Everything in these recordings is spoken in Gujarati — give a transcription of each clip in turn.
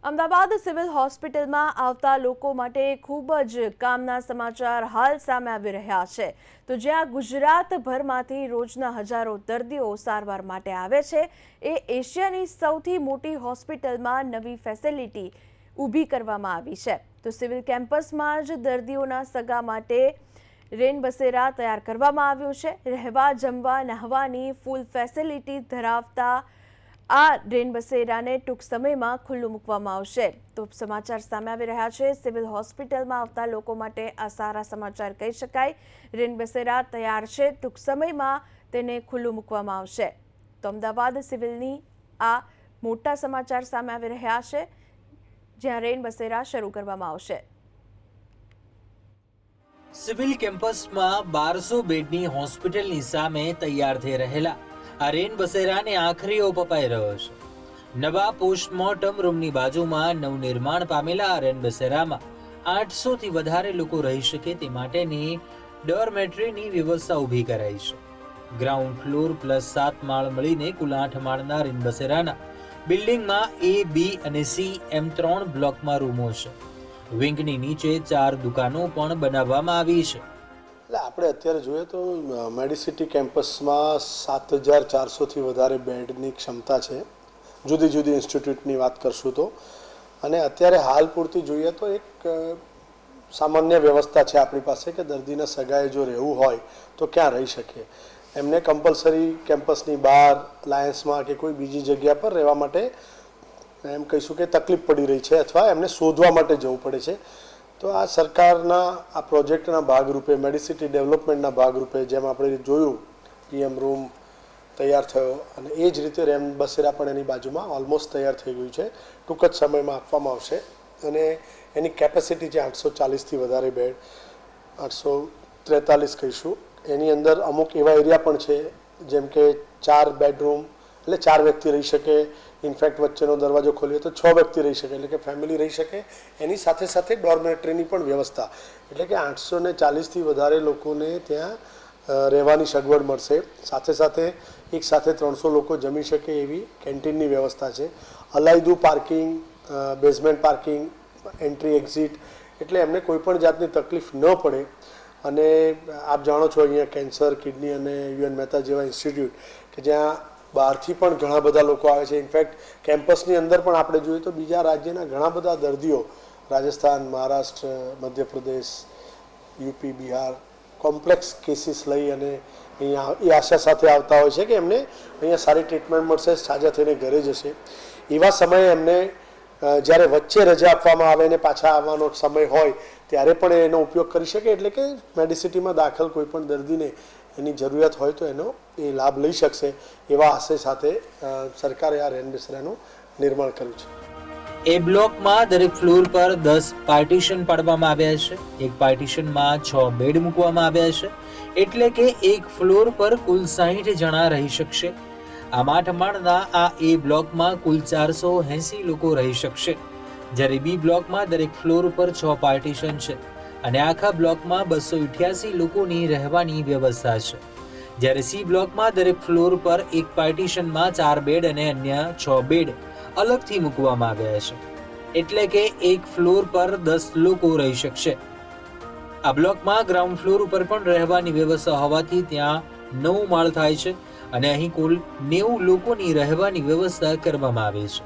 અમદાવાદ સિવિલ હોસ્પિટલમાં આવતા લોકો માટે ખૂબ જ કામના સમાચાર હાલ સામે આવી રહ્યા છે. તો જ્યાં ગુજરાતભરમાંથી રોજના હજારો દર્દીઓ સારવાર માટે આવે છે, એ એશિયાની સૌથી મોટી હોસ્પિટલમાં નવી ફેસિલિટી ઊભી કરવામાં આવી છે. તો સિવિલ કેમ્પસમાં જ દર્દીઓના સગા માટે રેન બસેરા તૈયાર કરવામાં આવ્યું છે. રહેવા, જમવા, નહાવાની ફૂલ ફેસિલિટી ધરાવતા આ રેન બસેરાને ટૂંક સમયમાં ખુલ્લું મૂકવામાં આવશે. તો સમાચાર સામે આવી રહ્યા છે. સિવિલ હોસ્પિટલમાં આવતા લોકો માટે આ સારા સમાચાર કહી શકાય. રેન બસેરા તૈયાર છે, ટૂંક સમયમાં તેને ખુલ્લું મૂકવામાં આવશે. તો અમદાવાદ સિવિલની આ મોટા સમાચાર સામે આવી રહ્યા છે, જ્યાં રેન બસેરા શરૂ કરવામાં આવશે. સિવિલ કેમ્પસમાં 1200 બેડની હોસ્પિટલની સામે તૈયાર થઈ રહેલા આ રેન બસેરાને આખરી ઓપ અપાઈ રહ્યો છે. નવા પોસ્ટમોર્ટમ રૂમની બાજુમાં નવનિર્માણ પામેલા આ રેન બસેરામાં 800 થી વધારે લોકો રહી શકે તે માટેની ડોરમેટરીની વ્યવસ્થા ઊભી કરાઈ છે. ગ્રાઉન્ડ ફ્લોર પ્લસ 7 માળ મળીને કુલ 8 માળના રેન બસેરાના બિલ્ડિંગમાં A, B અને C એમ 3 બ્લોકમાં રૂમો છે. વિંગની નીચે 4 દુકાનો પણ બનાવવામાં આવી છે. એટલે આપણે અત્યારે જોઈએ તો મેડિસિટી કેમ્પસમાં 7400થી વધારે બેડની ક્ષમતા છે, જુદી જુદી ઇન્સ્ટિટ્યૂટની વાત કરશું તો. અને અત્યારે હાલ પૂરતી જોઈએ તો એક સામાન્ય વ્યવસ્થા છે આપણી પાસે કે દર્દીના સગાએ જો રહેવું હોય તો ક્યાં રહી શકે. એમને કમ્પલસરી કેમ્પસની બહાર, લાયન્સમાં કે કોઈ બીજી જગ્યા પર રહેવા માટે એમ કહીશું કે તકલીફ પડી રહી છે અથવા એમને શોધવા માટે જવું પડે છે. તો આ સરકારના આ પ્રોજેક્ટના ભાગરૂપે, મેડિસિટી ડેવલપમેન્ટના ભાગરૂપે, જેમ આપણે જોયું PM રૂમ તૈયાર થયો અને એ જ રીતે રેન બસેરા પણ એની બાજુમાં ઓલમોસ્ટ તૈયાર થઈ ગયું છે, ટૂંક જ સમયમાં આપવામાં આવશે. અને એની કેપેસિટી છે 840થી વધારે બેડ, 843 કહીશું. એની અંદર અમુક એવા એરિયા પણ છે જેમ કે 4 બેડરૂમ, એટલે 4 વ્યક્તિ રહી શકે. ઇનફેક્ટ વચ્ચેનો દરવાજો ખોલીએ તો 6 વ્યક્તિ રહી શકે, એટલે કે ફેમિલી રહી શકે. એની સાથે સાથે ડોર્મેટરીની પણ વ્યવસ્થા, એટલે કે 840થી વધારે લોકોને ત્યાં રહેવાની સગવડ મળશે. સાથે સાથે એક સાથે 300 લોકો જમી શકે એવી કેન્ટીનની વ્યવસ્થા છે. અલાયદું parking, basement parking, entry exit, એટલે એમને કોઈ પણ જાતની તકલીફ ન પડે. અને આપ જાણો છો અહીંયા કેન્સર, કિડની અને UN મહેતા જેવા ઇન્સ્ટિટ્યૂટ કે જ્યાં બહારથી પણ ઘણા બધા લોકો આવે છે. ઇનફેક્ટ કેમ્પસની અંદર પણ આપણે જોઈએ તો બીજા રાજ્યના ઘણા બધા દર્દીઓ, Rajasthan, Maharashtra, Madhya Pradesh, UP, Bihar, complex cases લઈ અને અહીંયા એ આશા સાથે આવતા હોય છે કે એમને અહીંયા સારી ટ્રીટમેન્ટ મળશે, સાજા થઈને ઘરે જશે. એવા સમયે એમને જ્યારે વચ્ચે રજા આપવામાં આવે અને પાછા આવવાનો સમય હોય ત્યારે પણ એનો ઉપયોગ કરી શકે. એટલે કે મેડિસિટીમાં દાખલ કોઈ પણ દર્દીને એની જરૂરિયાત હોય તો એનો એ લાભ લઈ શકશે. એવા આશય સાથે સરકારે આ રેન બસેરાનું નિર્માણ કર્યું છે. એ બ્લોકમાં દરેક ફ્લોર પર 10 પાર્ટીશન પાડવામાં આવ્યા છે. એક પાર્ટીશનમાં 6 બેડ મૂકવામાં આવ્યા છે, એટલે કે એક ફ્લોર પર કુલ 60 જણા રહી શકશે. આમ 8 માળના આ A બ્લોકમાં કુલ 480 લોકો રહી શકશે, જ્યારે B બ્લોકમાં દરેક ફ્લોર પર 6 પાર્ટીશન છે અને આખા બ્લોકમાં 288 લોકોની રહેવાની વ્યવસ્થા છે. જ્યારે C બ્લોકમાં દરેક ફ્લોર પર એક પાર્ટીશનમાં 4 બેડ અને અન્ય 6 બેડ અલગથી મૂકવામાં આવ્યા છે, એટલે કે એક ફ્લોર પર 10 લોકો રહી શકશે. આ બ્લોકમાં ગ્રાઉન્ડ ફ્લોર ઉપર પણ રહેવાની વ્યવસ્થા હોવાથી ત્યાં 9 માળ થાય છે અને અહીં કુલ 90 લોકોની રહેવાની વ્યવસ્થા કરવામાં આવી છે.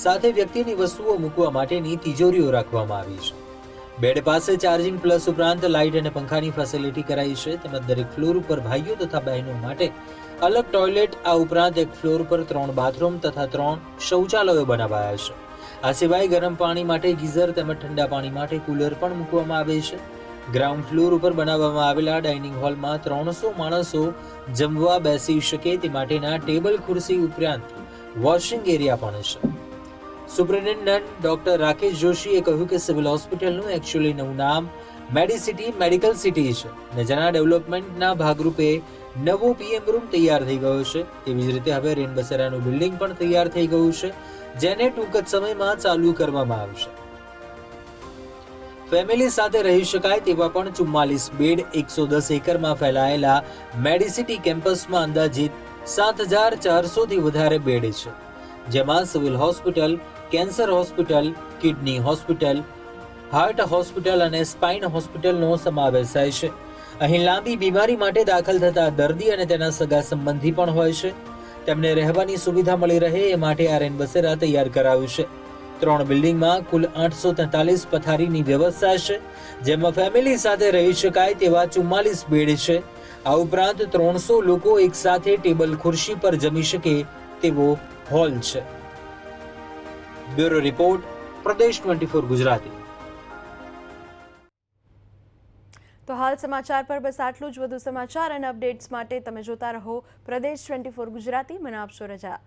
સાથે વ્યક્તિની વસ્તુઓ મૂકવા માટેની તિજોરીઓ રાખવામાં આવી છે. બેડ પાસે ચાર્જિંગ પ્લસ ઉપરાંત લાઇટ અને પંખાની ફેસિલિટી કરાઈ છે. તેમજ દરેક ફ્લોર ઉપર ભાઈઓ તથા બહેનો માટે અલગ ટોયલેટ, આ ઉપરાંત એક ફ્લોર પર 3 બાથરૂમ તથા 3 શૌચાલયો બનાવાયા છે. આ સિવાય ગરમ પાણી માટે ગીઝર તેમજ ઠંડા પાણી માટે કુલર પણ મૂકવામાં આવે છે. ગ્રાઉન્ડ ફ્લોર ઉપર બનાવવામાં આવેલા ડાઇનિંગ હોલમાં 300 માણસો જમવા બેસી શકે તે માટેના ટેબલ, ખુરશી ઉપરાંત વોશિંગ એરિયા પણ છે. સુપ્રિન્ટેન્ડન્ટ ડોક્ટર રાકેશ જોશીએ કહ્યું કે સિવિલ હોસ્પિટલનું એકચ્યુઅલી નવું નામ મેડિસિટી મેડિકલ સિટી છે અને જેના ડેવલપમેન્ટના ભાગરૂપે નવો PM રૂમ તૈયાર થઈ ગયો છે. તેવી જ રીતે હવે રેન બસેરાનું બિલ્ડિંગ પણ તૈયાર થઈ ગયું છે, જેને ટૂંક જ સમયમાં ચાલુ કરવામાં આવશે. ફેમિલી સાથે રહી શકાય તેવા પણ 44 બેડ 110 એકરમાં ફેલાયેલા મેડિસિટી કેમ્પસમાં અંદાજિત 7400 થી વધારે બેડ છે. જેમાં civil hospital, cancer hospital, kidney hospital, heart hospital અને સ્પાઇન હોસ્પિટલનો સમાવેશ થાય છે. અહીં લાંબી બીમારી માટે દાખલ થતા દર્દી અને તેના સગા સંબંધી પણ હોય છે. તેમને રહેવાની સુવિધા મળી રહે એ માટે આરએન બસેરા તૈયાર કરાવ્યું છે. 3 બિલ્ડિંગમાં કુલ 843 પથારીની વ્યવસ્થા છે, જેમાં ફેમિલી સાથે રહી શકાય તેવા 44 બેડ છે. આ ઉપરાંત 300 લોકો એક સાથે ટેબલ ખુરશી પર જમી શકે તેવો હોલ છે. બ્યુરો રિપોર્ટ, પ્રદેશ 24 ગુજરાતી. તો હાલ સમાચાર પર બસ આટલું જ. વધુ સમાચાર અને અપડેટ્સ માટે તમે જોતા રહો પ્રદેશ 24 ગુજરાતી. મને આપશો રજા.